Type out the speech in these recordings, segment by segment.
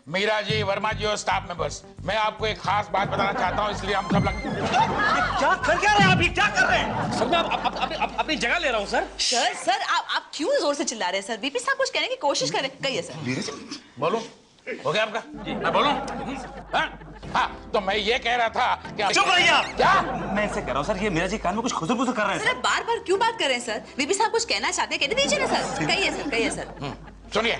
मीरा जी, वर्मा जी और staff members, मैं आपको एक खास बात बताना चाहता हूँ, इसलिए हम सब लोग। क्या रहे हैं आप? क्या कर रहे हैं? सर मैं अपनी जगह ले रहा हूँ सर। सर आप क्यों जोर से चिल्ला रहे हैं? सर वीपी साहब कुछ कहने की कोशिश करें, कहिए सर। बोलूं? हो गया आपका? मैं बोलूं? हाँ, तो मैं ये कह रहा था कि चुप रहिए आप। क्या? मैं ऐसे कह रहा हूँ सर, ये मीरा जी कान में कुछ खुसर-पुसर कर रहे हैं सर। बार बार क्यों बात कर रहे हैं सर? वीपी साहब कुछ कहना चाहते हैं, कहने दीजिए ना सर। कहिए सर। सुनिए,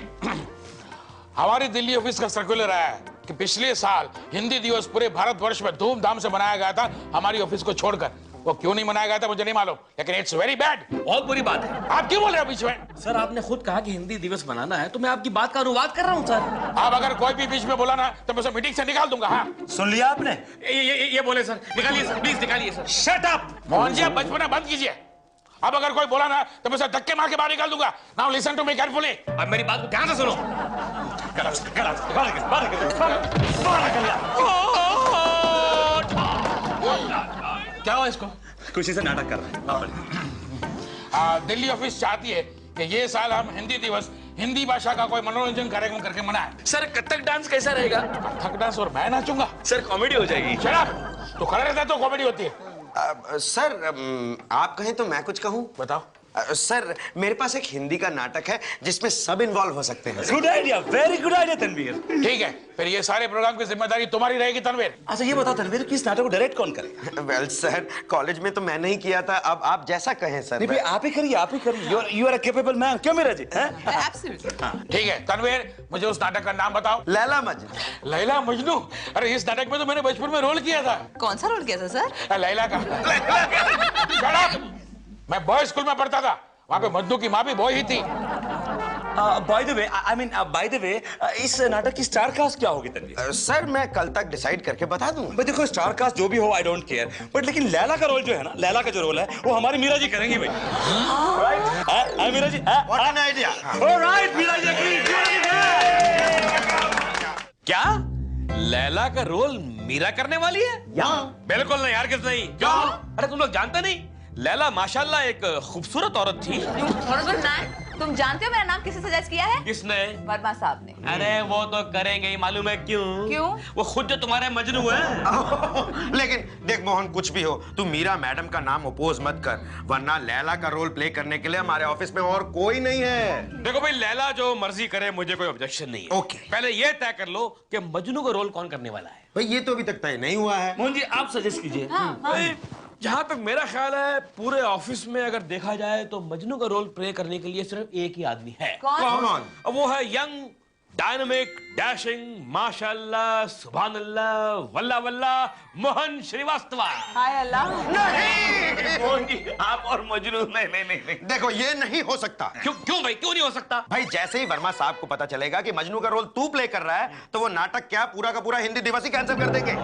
हमारी दिल्ली ऑफिस का सर्कुलर आया है कि पिछले साल हिंदी दिवस पूरे भारतवर्ष में धूमधाम से मनाया गया था, हमारी ऑफिस को छोड़कर। वो क्यों नहीं मनाया गया था मुझे नहीं मालूम, लेकिन इट्स वेरी बैड। बहुत बुरी बात है। आप क्यों बोल रहे हो बीच में? सर आपने खुद कहा कि हिंदी दिवस मनाना है, तो मैं आपकी बात का अनुवाद कर रहा हूँ सर। आप अगर कोई भी बीच में बोला ना तो मैं उसे मीटिंग से निकाल दूंगा। हाँ, सुन लिया आपने? ये बोले सर। निकालिए सर, प्लीज निकालिए sir. Shut up. Mohan ji, आप बचपना बंद कीजिए। अब अगर कोई बोला ना तो मैं उसे धक्के मार के बाहर निकाल दूंगा। Now listen to me carefully. अब मेरी बात को ध्यान से सुनो। क्या हुआ इसको? कुछ ऐसा नाटक कर रहा है। दिल्ली ऑफिस चाहती है कि ये साल हम हिंदी दिवस हिंदी भाषा का कोई मनोरंजन कार्यक्रम करके मनाएं। सर कथक डांस कैसा रहेगा? कथक डांस और मैं नाचूंगा? सर कॉमेडी हो जाएगी। शराब तो खड़ा रहता है तो कॉमेडी होती है। सर आप कहें तो मैं कुछ कहूं? बताओ। सर मेरे पास एक हिंदी का नाटक है जिसमें सब इन्वॉल्व हो सकते हैं। Good idea, very good idea Tanveer. ठीक है, फिर ये सारे प्रोग्राम की जिम्मेदारी तुम्हारी रहेगी तनवीर। अच्छा ये बताओ तनवीर कि इस नाटक को डायरेक्ट कौन करे? वेल सर, कॉलेज में तो मैंने ही किया था, अब आप जैसा कहें सर। नहीं भाई आप ही करिए। You are a capable man. क्यों मीरा जी? ठीक है तनवीर, मुझे उस नाटक का नाम बताओ। लैला मजनू। लैला मजनू? अरे इस नाटक में तो मैंने बचपन में रोल किया था। कौन सा रोल किया था सर? लैला का। मैं बॉय स्कूल में पढ़ता था, वहाँ पे मजनू की माँ भी बॉय ही थी। बाय द वे इस नाटक की स्टार कास्ट क्या होगी तनवीर? सर मैं कल तक डिसाइड करके बता दूं। भाई देखो स्टार कास्ट जो भी हो आई डोंट केयर, बट लेकिन लैला का रोल जो है ना, लैला का जो रोल है वो हमारी मीरा जी करेंगी भाई। Right? Meera ji? What an idea. Alright Meera ji. क्या लैला का रोल मीरा करने वाली है? बिल्कुल नहीं यार, किस नहीं? क्यों? अरे तुम लोग जानते नहीं, लैला माशाल्लाह एक खूबसूरत औरत थी। तुम जानते हो मेरा नाम किसने सजेस्ट किया है? किसने? वर्मा साहब ने। अरे वो तो करेंगे ही, मालूम है क्यों? वो खुद जो तुम्हारे मजनू है। लेकिन देख मोहन, कुछ भी हो तू मीरा मैडम का नाम अपोज मत कर, वरना लैला का रोल प्ले करने के लिए हमारे ऑफिस में और कोई नहीं है। देखो भाई, लैला जो मर्जी करे, मुझे कोई ऑब्जेक्शन नहीं है। ओके। पहले ये तय कर लो कि मजनू का रोल कौन करने वाला है। भाई ये तो अभी तक तय नहीं हुआ है। मोहन जी आप सजेस्ट कीजिए। भाई जहां तक मेरा ख्याल है, पूरे ऑफिस में अगर देखा जाए तो मजनू का रोल प्ले करने के लिए सिर्फ एक ही आदमी है। कौन? वो है यंग, डायनामिक, डैशिंग, माशाल्लाह, सुभान अल्लाह, वल्ला वल्ला, मोहन श्रीवास्तव। हाय अल्लाह। नहीं मोहन जी आप और मजनू? नहीं। देखो ये नहीं हो सकता। क्यों भाई, क्यों नहीं हो सकता? भाई जैसे ही वर्मा साहब को पता चलेगा कि मजनू का रोल तू प्ले कर रहा है तो वो नाटक क्या पूरा का पूरा हिंदी दिवस ही कैंसिल कर देंगे।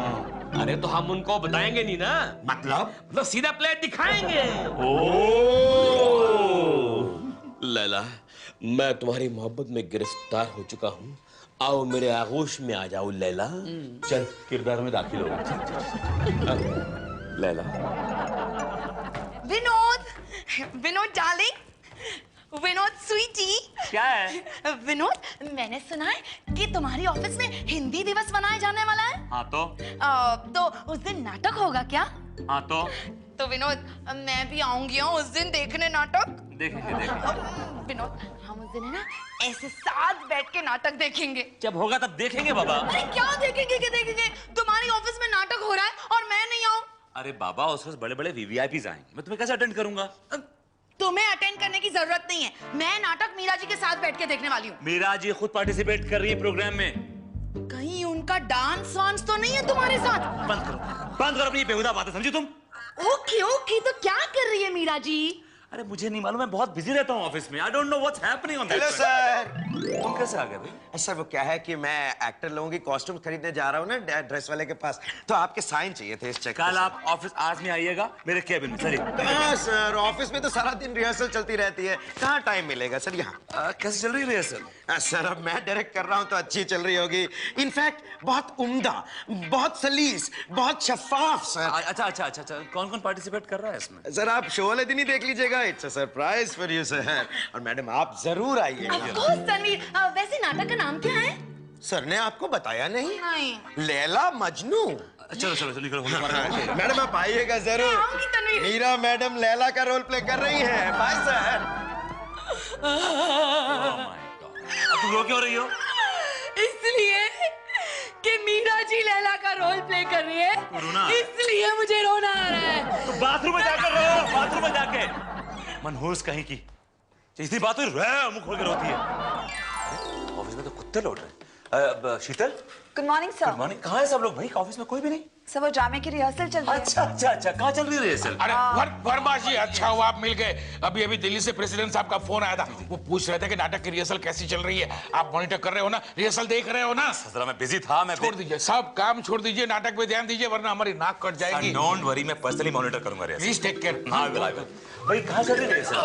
अरे तो हम उनको बताएंगे नहीं ना। मतलब सीधा प्ले दिखाएंगे। लैला, मैं तुम्हारी मोहब्बत में गिरफ्तार हो चुका हूँ, आओ मेरे आगोश में आ जाओ लैला। चल किरदार में दाखिल हो। लैला। विनोद डार्लिंग, विनोद स्वीटी। क्या है? विनोद, मैंने सुना है कि तुम्हारी ऑफिस में हिंदी दिवस मनाया जाने वाला है। हाँ तो उस दिन नाटक होगा क्या? हाँ तो विनोद मैं भी आऊंगी उस दिन देखने नाटक। देखेंगे। विनोद हम उस दिन है ना ऐसे साथ बैठ के नाटक देखेंगे। जब होगा तब देखेंगे बाबा। अरे क्या देखेंगे? तुम्हारी ऑफिस में नाटक हो रहा है और मैं नहीं आऊं। अरे बाबा उस वक्त बड़े-बड़े वीवीआईपीज़ आएंगे, मैं तुम्हें कैसे अटेंड करूंगा? तुम्हें अटेंड करने की जरूरत नहीं है, मैं नाटक मीरा जी के साथ बैठ के देखने वाली हूँ। मीरा जी खुद पार्टिसिपेट कर रही है प्रोग्राम में। कहीं उनका डांस वांस तो नहीं है तुम्हारे साथ? बंद करो अपनी बेहुदा बातें, समझी तुम? ओके, तो क्या कर रही है मीरा जी? अरे मुझे नहीं मालूम, मैं बहुत बिजी रहता हूँ ऑफिस में। I don't know what's happening on that. Hello sir. तुम कैसे आ गए भाई? सर वो क्या है कि मैं एक्टर लोगों की कॉस्ट्यूम खरीदने जा रहा हूँ ना ड्रेस वाले के पास, तो आपके साइन चाहिए थे इस चेक। कल आप ऑफिस आज में आइएगा मेरे केबिन में। सर हाँ सर, ऑफिस में तो सारा दिन रिहर्सल चलती रहती है, कहाँ टाइम मिलेगा सर यहाँ। कैसे चल रही है रिहर्सल? सर अब मैं डायरेक्ट कर रहा हूँ तो अच्छी चल रही होगी। इनफैक्ट बहुत उम्दा, बहुत सलीस, बहुत शफाफ सर। अच्छा। कौन पार्टिसिपेट कर रहा है इसमें? सर आप शो वाले दिन ही देख लीजिएगा, it's a surprise for you sir. और मैडम आप जरूर आइएगा। तन्वीर, वैसे नाटक का नाम क्या है? सर ने आपको बताया नहीं? नहीं। लैला मजनू। चलो चलो चलो निकलो मैडम आप आइएगा जरूर। आऊंगी तन्वीर। मीरा मैडम लैला का रोल प्ले कर रही हैं। Bye sir. तुम रो क्यों रही हो? इसलिए कि मीरा जी लैला का रोल प्ले कर रही है, रोना? इसलिए मुझे रोना आ रहा है। तो बाथरूम में जाकर रो, बाथरूम में जाके। मनहूस कहीं की, इतनी बात हुई मुंह खोल के रोती है। ऑफिस में तो कुत्ते लौट रहे हैं। Sheetal, good morning sir. Good morning. कहाँ है सब लोग भाई? ऑफिस में कोई भी नहीं। सर वो ड्रामे की रिहर्सल चल रही है। अच्छा अच्छा अच्छा, कहाँ चल रही है रिहर्सल? अरे वर्मा जी, अच्छा हुआ आप मिल गए। अभी अभी दिल्ली से प्रेसिडेंट साहब का फोन आया था। वो पूछ रहे थे कि नाटक की रिहर्सल कैसी चल रही है। आप मॉनिटर कर रहे हो ना, रिहर्सल देख रहे हो ना? जरा मैं बिजी था। मैं छोड़ दीजिए, सब काम छोड़ दीजिए, नाटक पे ध्यान दीजिए, वरना हमारी नाक कट जाएगी। डोंट वरी, मैं पर्सनली मॉनिटर करूंगा रिहर्सल। Please take care. हाँ बिल्कुल बिल्कुल। भाई कहाँ चल रही है रिहर्सल?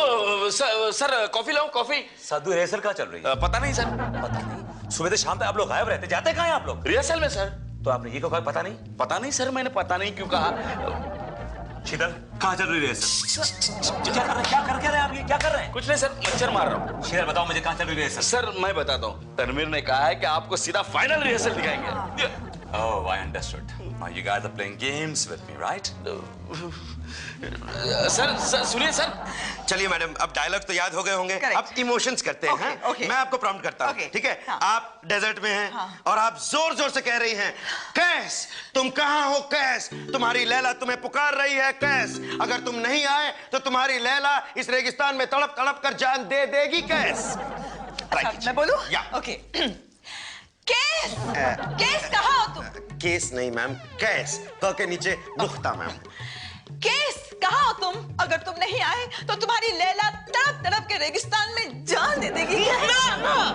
सर कॉफी लाऊं? कॉफी? साधु रिहर्सल कहाँ चल रही है? पता नहीं सर। पता नहीं। सुबह से शाम तक आप लोग गायब रहते, जाते कहाँ हैं आप लोग? रिहर्सल में सर। तो आपने ये क्यों कहा पता नहीं? पता नहीं सर, मैंने पता नहीं क्यों कहा। शीतल, कहाँ चल रही है रिहर्सल? क्या कर रहे हैं? क्या कर रहे हैं आप? ये क्या कर रहे हैं? कुछ नहीं सर, मच्छर मार रहा हूँ। शीतल बताओ मुझे, कहाँ चल रही है रिहर्सल? सर मैं बताता हूँ, तनवीर ने कहा है कि आपको सीधा फाइनल रिहर्सल दिखाएंगे। Oh, I understood. Now you guys are playing games with me, right? Sir सुनिए सर। चलिए मैडम, अब डायलॉग तो याद हो गए होंगे। Correct. अब इमोशंस करते हैं। Okay, okay. मैं आपको प्रॉम्प्ट करता हूँ, Okay, ठीक है? हाँ. आप डेजर्ट में हैं और आप जोर जोर से कह रही हैं, कैस तुम कहाँ हो? कैस तुम्हारी लैला तुम्हें पुकार रही है। कैस अगर तुम नहीं आए तो तुम्हारी लैला इस रेगिस्तान में तड़प तड़प कर जान दे देगी। कैस मैं बोलूं? या। ओके। केस, केस कहाँ हो तुम? केस नहीं मैम, कैस क के नीचे नुक्ता मैम। केस कहाँ हो तुम? अगर तुम नहीं आए तो तुम्हारी लैला तड़प तड़प के रेगिस्तान में जान दे देगी। लला ना।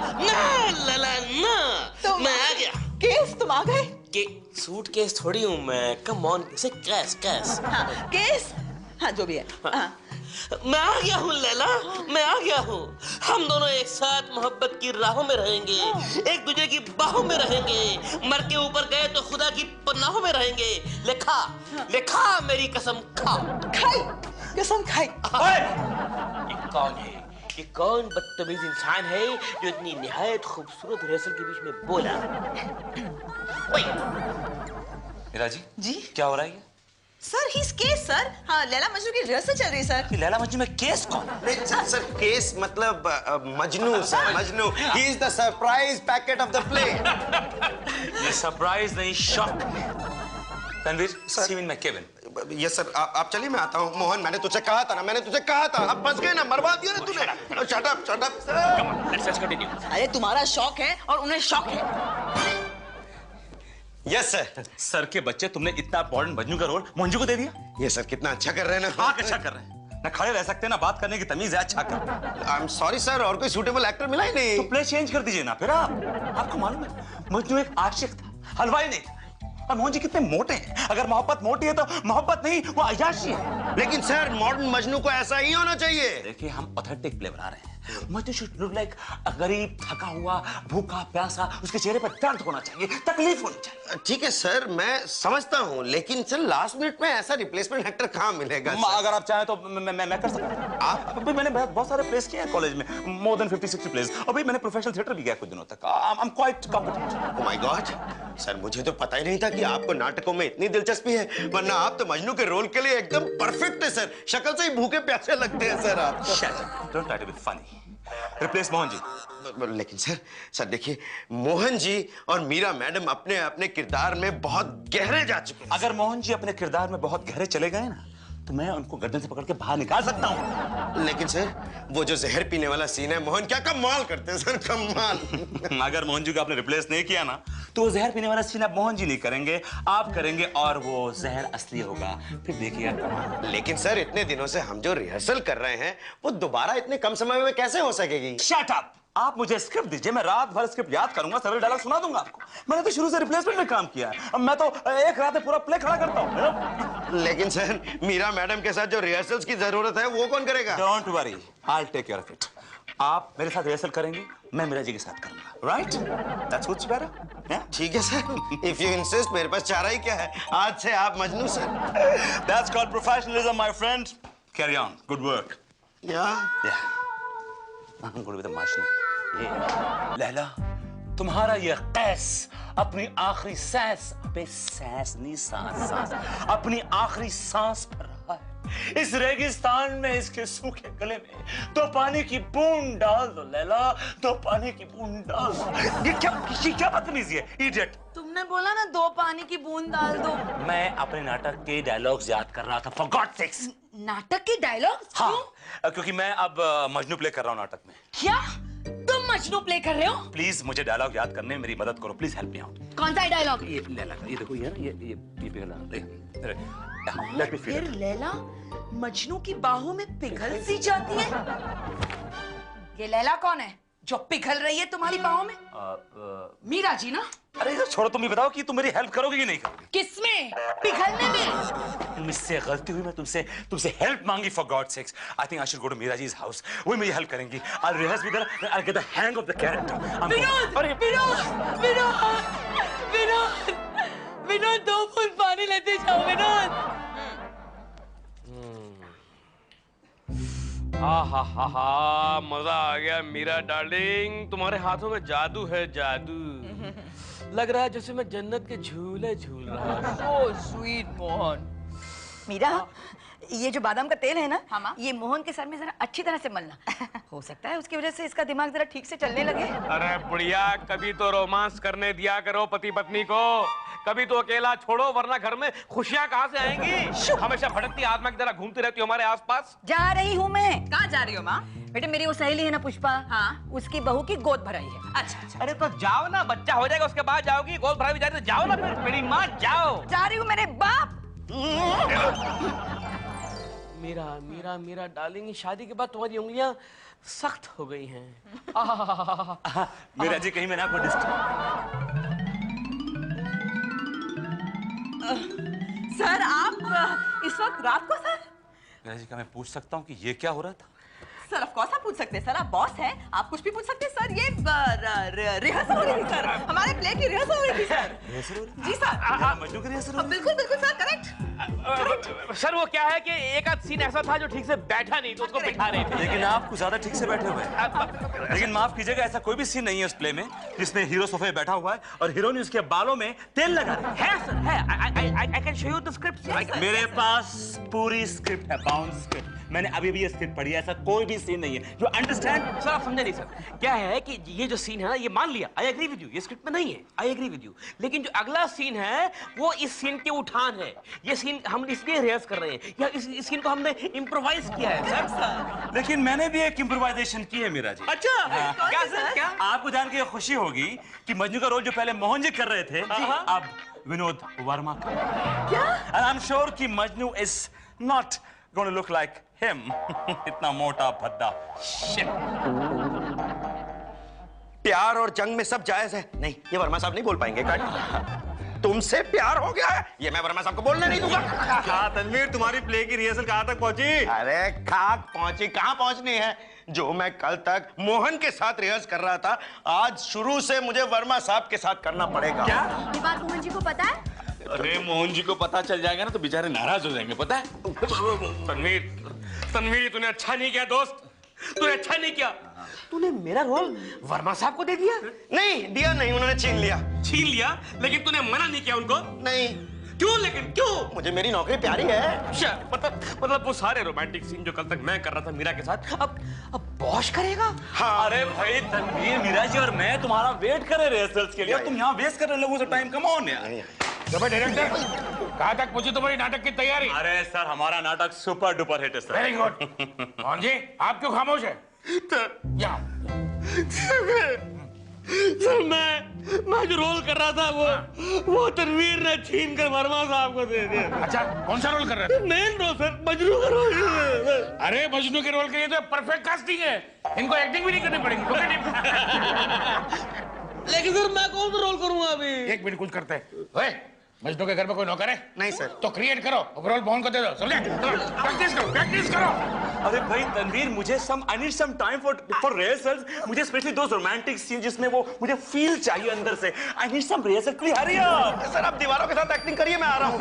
तुम मैं आ गया। केस तुम आ गए? के सूट केस थोड़ी हूँ मैं। कम ऑन से कैस कैस। हाँ, केस, हाँ जो भी है। हाँ। मैं आ गया हूँ लैला, मैं आ गया हूँ। हम दोनों एक साथ मोहब्बत की राहों में रहेंगे, एक दूसरे की बाहों में रहेंगे, मर के ऊपर गए तो खुदा की पनाहों में रहेंगे। लेखा लेखा मेरी कसम खा। खाई, कसम खाई। ये कौन है? ये कौन बदतमीज इंसान है जो इतनी निहायत खूबसूरत रिहर्सल के बीच में बोला? मीरा जी, जी? क्या हो रहा है ये? Sir he is case sir. हाँ, लैला मजनू की रिहर्सल चल रही है सर। कि लैला मजनू में केस कौन? सर केस मतलब Majnu sir, Majnu. He is the surprise packet of the play. ये सरप्राइज नहीं, shock. Tanveer, see me in my cabin. Yes sir, आप चलिए, मैं आता हूँ। मोहन, मैंने तुझसे कहा था ना, मैंने तुझे कहा था। अब फंस गए ना, मरवा दिया ना तूने। Shut up sir. Let's continue. अरे तुम्हारा शौक है और उन्हें शौक है। Yes sir. सर के बच्चे, तुमने इतना इंपॉर्टेंट मजनू का रोल मोहनजू को दे दिया। ये सर कितना अच्छा कर रहे हैं ना। हाँ, अच्छा कर रहे हैं। ना खड़े रह सकते ना, बात करने की तमीज है। अच्छा कर। आई एम सॉरी सर, और कोई सूटेबल एक्टर मिला ही नहीं। तो प्ले चेंज कर दीजिए ना फिर। आपको मालूम है मजनू एक आशिक था, हलवाई नहीं था। और मोहन जी कितने मोटे हैं। अगर मोहब्बत मोटी है तो मोहब्बत नहीं, वो अय्याशी है। लेकिन सर मॉडर्न मजनू को ऐसा ही होना चाहिए। देखिए, हम ऑथेंटिक प्ले बना रहे हैं। मजनू शुड लुक लाइक गरीब, थका हुआ, भूखा प्यासा। उसके चेहरे पर दर्द होना चाहिए, तकलीफ होनी चाहिए। ठीक है सर, मैं समझता हूँ, लेकिन सर लास्ट मिनट में ऐसा रिप्लेसमेंट एक्टर कहाँ मिलेगा? अगर आप चाहें तो मैं कर सकता हूँ। आप अभी मैंने बहुत सारे प्लेस किए हैं कॉलेज में, मोर देन 50-60 प्लेस। अभी मैंने प्रोफेशनल थिएटर भी किया कुछ दिनों तक। I am quite competent. Oh my God sir, मुझे तो पता ही नहीं था कि आपको नाटकों में इतनी दिलचस्पी है। वरना आप तो मजनू के रोल के लिए एकदम परफेक्ट है सर। शक्ल से ही भूखे प्यासे लगते हैं सर आप। Don't try to be funny. Replace Mohan ji. लेकिन सर देखिए, मोहन जी और मीरा मैडम अपने अपने किरदार में बहुत गहरे जा चुके हैं। अगर मोहन जी अपने किरदार में बहुत गहरे चले गए ना, तो मैं उनको गर्दन से पकड़ के बाहर निकाल सकता हूँ। लेकिन सर वो जो जहर पीने वाला सीन है, मोहन क्या कमाल करते हैं सर, कमाल। अगर मोहन जी को आपने रिप्लेस नहीं किया ना, तो वो जहर पीने वाला सीन आप मोहन जी नहीं करेंगे, आप करेंगे, और वो जहर असली होगा। फिर देखिएगा कमाल। लेकिन सर इतने दिनों से हम जो रिहर्सल कर रहे हैं, वो दोबारा इतने कम समय में कैसे हो सकेगी? Shut up! आप मुझे स्क्रिप्ट दीजिए, मैं रात भर स्क्रिप्ट याद करूंगा, सभी डायलॉग सुना दूंगा आपको। मैंने तो शुरू से रिप्लेसमेंट में काम किया है। अब मैं तो एक रात में पूरा प्ले खड़ा करता हूँ। लेकिन सर मीरा मैडम के साथ जो रिहर्सल्स की जरूरत है, वो कौन करेगा? Don't worry, I will take care of it. आप मेरे साथ रिहर्सल करेंगे, मैं मीरा जी के साथ करूंगा। राइट? That's what's better. ठीक है सर, इफ यू इंसिस्ट, मेरे पास चारा ही क्या है। आज से आप Majnu sir. That's called professionalism my friend. Carry on, good work. या I'm going to be the machine. ये लैला, तुम्हारा ये कैस अपनी आखिरी सांस, सांस अपनी आखिरी सांस भर रहा है इस रेगिस्तान में, इसके सूखे गले में। तो पानी की बूंद डाल दो लैला, तो पानी की बूंद डाल दो। ये क्या बदतमीजी है, इडियट। तुमने बोला ना 2 पानी की बूंद डाल दो। मैं अपने नाटक के डायलॉग्स याद कर रहा था, फॉर गॉड सेक्स। नाटक के डायलॉग? हाँ, क्योंकि मैं अब मजनू प्ले कर रहा हूँ नाटक में। क्या तुम मजनू प्ले कर रहे हो? प्लीज मुझे डायलॉग याद करने में मेरी मदद करो, प्लीज हेल्प मी आउट। कौन सा डायलॉग? ये लैला का, ये देखो, ये ना, ये पिघला। लेट मी फिर लैला मजनू की बाहों में पिघल सी जाती है। ये लैला कौन है जो पिघल रही है तुम्हारी बाहों में? मीरा जी ना? अरे यार छोड़ो, तुम ही बताओ कि तुम मेरी हेल्प करोगे कि नहीं करोगे? किसमें? पिघलने में? मुझसे गलती हुई, मैं तुमसे हेल्प मांगी, for God sakes. I think I should go to Meera जी's हाउस। वो मेरी हेल्प करेंगी। I'll rehearse with her, I'll get the hang of the character. Vinod 2 फूल पानी लेते जाओ विनोद। हा मजा आ गया मीरा डार्लिंग, तुम्हारे हाथों में जादू है, जादू। लग रहा है जैसे मैं जन्नत के झूले झूल रहा हूँ। So sweet Mohan. मीरा, ये जो बादाम का तेल है ना, हाँ, ये मोहन के सर में जरा अच्छी तरह से मलना। हो सकता है उसकी वजह से इसका दिमाग जरा ठीक से चलने लगे। अरे बुढ़िया, कभी तो रोमांस करने दिया करो पति पत्नी को, कभी तो अकेला छोड़ो, वरना घर में खुशियां कहाँ से आएंगी? हमेशा भटकती आत्मा की तरह घूमती रहती हो हमारे आसपास। जा रही हूँ मैं। कहाँ जा रही हो माँ? बेटे, मेरी वो सहेली है ना पुष्पा, हाँ, उसकी बहू की गोद भराई है। अच्छा। अरे तो जाओ ना, बच्चा हो जाएगा उसके बाद जाओगी, गोद भराई भी जा रही तो जाओ ना फिर, मेरी माँ जाओ। जा रही हूँ मेरे बाप। मीरा मीरा मीरा डार्लिंग, शादी के बाद तुम्हारी उंगलियां सख्त हो गई हैं। मीरा जी, कहीं मैं ना आपको डिस्टर्ब? सर आप इस वक्त रात को? सर मीरा जी, क्या मैं पूछ सकता हूँ कि ये क्या हो रहा था? सर ऑफ कोर्स आप पूछ सकते हैं सर, आप बॉस हैं, आप कुछ भी पूछ सकते हैं सर। ये रिहर्सल हो रही थी सर, हमारे प्ले की रिहर्सल हो रही थी सर। जी सर। मजनू की रिहर्सल हो रही? बिल्कुल बिल्कुल सर, करेक्ट। सर वो क्या है कि एक आध सीन ऐसा था जो ठीक से बैठा नहीं, तो उसको बिठा रहे थे। लेकिन आप कुछ ज्यादा ठीक से बैठे हुए हैं। लेकिन माफ कीजिएगा, ऐसा कोई भी सीन नहीं है उस प्ले में जिसमें हीरो सोफे बैठा हुआ है और हीरोइन उसके बालों में तेल लगा रही है। है सर, है। I can show you the script. मेरे पास पूरी स्क्रिप्ट है, बाउंड स्क्रिप्ट। मैंने अभी भी ये स्क्रिप्ट पढ़ी है, ऐसा कोई भी सीन नहीं है। You understand? सर आप समझे नहीं सर, क्या है कि ये जो सीन है ना, ये मान लिया, आई एग्री विद यू, ये स्क्रिप्ट में नहीं है, आई एग्री विद यू, लेकिन जो अगला सीन है वो इस सीन के उठान है। ये सीन हम इसलिए रिहर्स कर रहे हैं, या इस सीन को हमने इम्प्रोवाइज किया है सर। लेकिन मैंने भी एक इम्प्रोवाइजेशन की है मीरा जी। अच्छा, क्या सर? क्या आपको जान के खुशी होगी कि मजनू का रोल जो पहले मोहन जी कर रहे थे, अब विनोद वर्मा कर रहे हैं। क्या? And I'm sure कि Majnu is not going to look like him. इतना मोटा भद्दा shit. प्यार और जंग में सब जायज है। नहीं, ये वर्मा साहब नहीं बोल पाएंगे। तुमसे प्यार हो गया है, ये मैं वर्मा साहब को बोलने नहीं दूंगा। हाँ तनवीर, तुम्हारी प्ले की रिहर्सल कहाँ तक पहुंची? अरे खाक पहुंची, कहाँ पहुंचनी है? जो मैं कल तक मोहन के साथ रिहर्स कर रहा था, आज शुरू से मुझे वर्मा साहब के साथ करना पड़ेगा। क्या ये बात मोहन जी को पता है? अरे मोहन जी को पता चल जाएगा ना तो बेचारे नाराज हो जाएंगे, पता है? तनवीर तूने अच्छा नहीं किया दोस्त, तूने अच्छा नहीं किया। तूने मेरा रोल वर्मा साहब को दे दिया? नहीं दिया, नहीं, उन्होंने छीन लिया। छीन लिया, लेकिन तूने मना नहीं किया उनको? नहीं। क्यों? लेकिन क्यों? मुझे मेरी नौकरी प्यारी है। मतलब वो सारे रोमांटिक सीन जो कल तक मैं कर रहा था मीरा के साथ, अब बॉश करेगा? हाँ। अरे भाई तनवीर, मीरा जी और मैं तुम्हारा वेट कर रहे रिहर्सल्स के लिए, तुम यहाँ वेस्ट कर रहे लोगों से टाइम। कम ऑन यार। डायरेक्टर, कहाँ तक पहुंची तुम्हारी नाटक की तैयारी? अरे सर, हमारा नाटक सुपर डुपर हिट है sir. Very good. Mohan ji, आप क्यों खामोश है? सर मैं जो रोल कर रहा था वो तनवीर ने छीन कर वर्मा साहब को दे दिया। अच्छा, कौन सा रोल कर रहे थे? मेन रोल सर, मजनू का रोल। अरे मजनू के रोल के लिए तो परफेक्ट कास्टिंग है, इनको एक्टिंग भी नहीं करनी पड़ेगी। लेकिन सर मैं कौन सा रोल करूंगा अभी? एक मिनट, कुछ करते हैं। मजनू के घर में कोई नौकर है? नहीं सर। तो क्रिएट करो, ओवरऑल मोहन को दे दो, समझे? प्रैक्टिस करो, प्रैक्टिस करो। अरे भाई Tanveer, I need some time for rehearsals. मुझे स्पेशली दोस रोमांटिक सीन जिसमें वो मुझे फील चाहिए अंदर से। I need some rehearsal, please hurry up. Sir आप दीवारों के साथ एक्टिंग करिए, मैं आ रहा हूँ।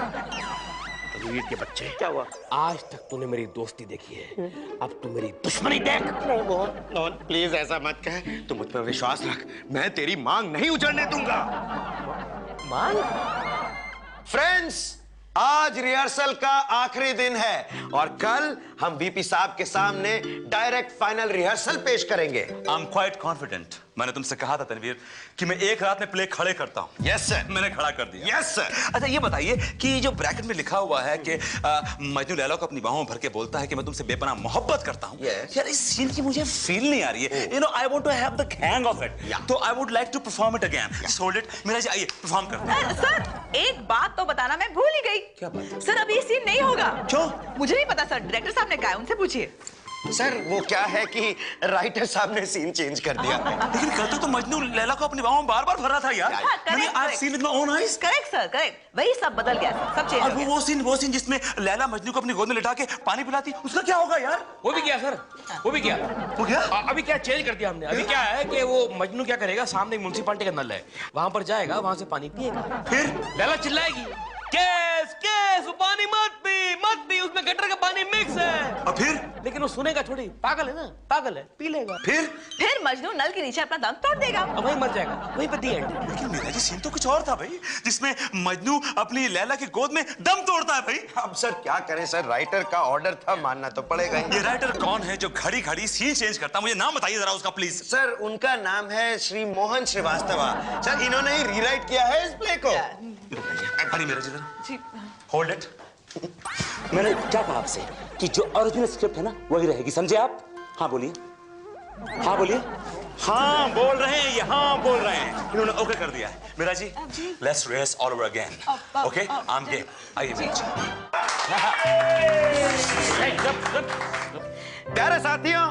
ढीठ के बच्चे, क्या हुआ? आज तक तूने मेरी दोस्ती देखी है, अब तू मेरी दुश्मनी देख। नहीं मोहन, प्लीज ऐसा मत कह। तू मुझ पर विश्वास रख, मैं तेरी मांग नहीं उजड़ने दूंगा। मांग? फ्रेंड्स, आज रिहर्सल का आखिरी दिन है और कल हम वीपी साहब के सामने डायरेक्ट फाइनल रिहर्सल पेश करेंगे। I am quite confident. मैंने तुमसे कहा था तनवीर कि मैं एक रात में प्ले खड़े करता हूँ। Yes sir. मैंने खड़ा कर दिया। Yes sir. अच्छा ये बताइए कि जो ब्रैकेट में लिखा हुआ है कि मजनू लैला को अपनी बाहों में भर के बोलता है कि मैं तुमसे बेपनाह मोहब्बत करता हूँ। Yes. यार इस सीन की मुझे फील नहीं आ रही है। You know I want to have the hang of it. तो I would like to perform it again. Just hold it. Meera ji आइए परफॉर्म करते हैं। सर एक बात तो बताना मैं भूल ही गई। क्या बात? सर अभी सीन नहीं होगा। क्यों? मुझे नहीं पता सर, डायरेक्टर साहब ने कहा है, उनसे पूछिए। सर वो क्या है कि राइटर साहब ने सीन चेंज कर दिया। लेकिन कल तो मजनू लैला को अपनी बाहों में बार-बार भर रहा था यार। मैंने आज scene with my own eyes. Correct sir, correct. वही सब बदल गया सर, सब चेंज और हो गया। वो सीन जिसमें लैला मजनू को अपनी गोद में लिटा के पानी पिलाती, उसका क्या होगा यार? वो भी किया सर, वो भी किया। वो क्या? अभी क्या चेंज कर दिया हमने। अभी क्या है कि वो मजनू क्या करेगा, सामने म्युनिसिपैलिटी का नल है, वहां पर जाएगा, वहां से पानी पिएगा, फिर लैला चिल्लाएगी, केस केस, वो पानी मत पी, उसमें गटर का पानी मिक्स है। और फिर? लेकिन वो सुनेगा थोड़ी, पागल है ना, पागल है, पी लेगा। फिर मजनू नल के नीचे अपना दम तोड़ देगा, वहीं मर जाएगा, वहीं पर दी एंड। लेकिन मेरा जी सीन तो कुछ और था भाई, जिसमें मजनू अपनी लैला की गोद में दम तोड़ता है भाई। अब सर क्या करें सर, राइटर का ऑर्डर था, मानना तो पड़ेगा ही। ये राइटर कौन है जो घड़ी घड़ी सीन चेंज करता है? मुझे नाम बताइए जरा उसका प्लीज। सर उनका नाम है श्री मोहन श्रीवास्तव। सर इन्होंने ही रीराइट किया है इस प्ले को। अरे मेरा जी जी। Hold it. मैंने क्या कहा आपसे कि जो ओरिजिनल स्क्रिप्ट है ना वही रहेगी, समझे आप? हाँ बोलिए, हाँ बोलिए। हाँ बोल रहे हैं, ये हाँ बोल रहे हैं। इन्होंने ओके कर दिया है। Meera ji let's race all over again. Okay I am game. आइए मेरा जी। प्यारे साथियों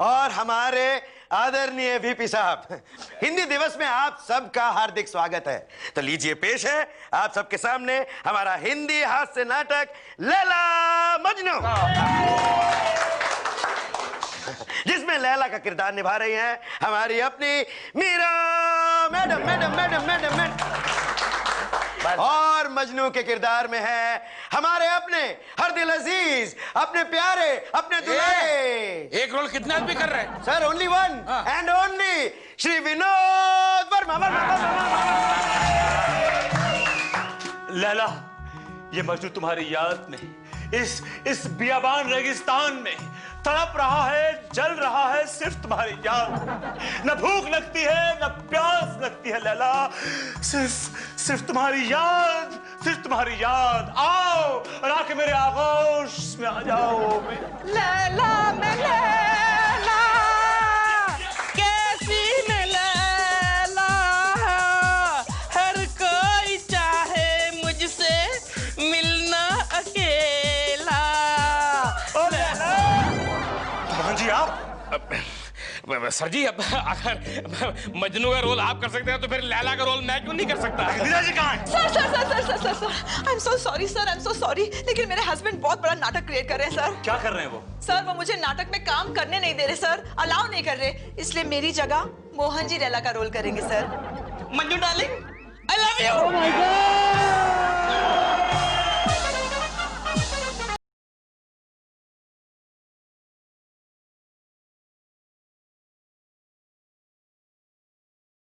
और हमारे आदरणीय वीपी साहब, हिंदी दिवस में आप सबका हार्दिक स्वागत है। तो लीजिए पेश है आप सबके सामने हमारा हिंदी हास्य नाटक लैला मजनू, जिसमें लैला का किरदार निभा रही हैं हमारी अपनी Meera madam madam madam madam madam, और मजनू के किरदार में है हमारे अपने हर दिल अजीज, अपने प्यारे, अपने दुलारे। एक रोल कितने आदमी कर रहे हैं? Sir only one and only Shri Vinod Verma. Laila, ये मजनू तुम्हारी याद में इस बियाबान रेगिस्तान में तड़प रहा है, जल रहा है सिर्फ तुम्हारी याद। न भूख लगती है न प्यास लगती है लैला, सिर्फ तुम्हारी याद, सिर्फ तुम्हारी याद। आओ और आके मेरे आगोश में आ जाओ। लैला मैं लैला, कैसी मैं लैला, हर कोई चाहे मुझसे मिलना अकेला। ओ लैला। मोहन जी आप? सर जी अब अगर मजनू का रोल आप कर सकते हैं तो फिर लैला का रोल मैं क्यों नहीं कर सकता? मीरा जी कहाँ हैं? Sir sir sir sir sir sir I am so sorry sir, I am so sorry, लेकिन मेरे हस्बैंड बहुत बड़ा नाटक क्रिएट कर रहे हैं सर। क्या कर रहे हैं वो? सर वो मुझे नाटक में काम करने नहीं दे रहे सर, अलाउ नहीं कर रहे, इसलिए मेरी जगह मोहन जी लैला का रोल करेंगे sir. Manju darling, I love you.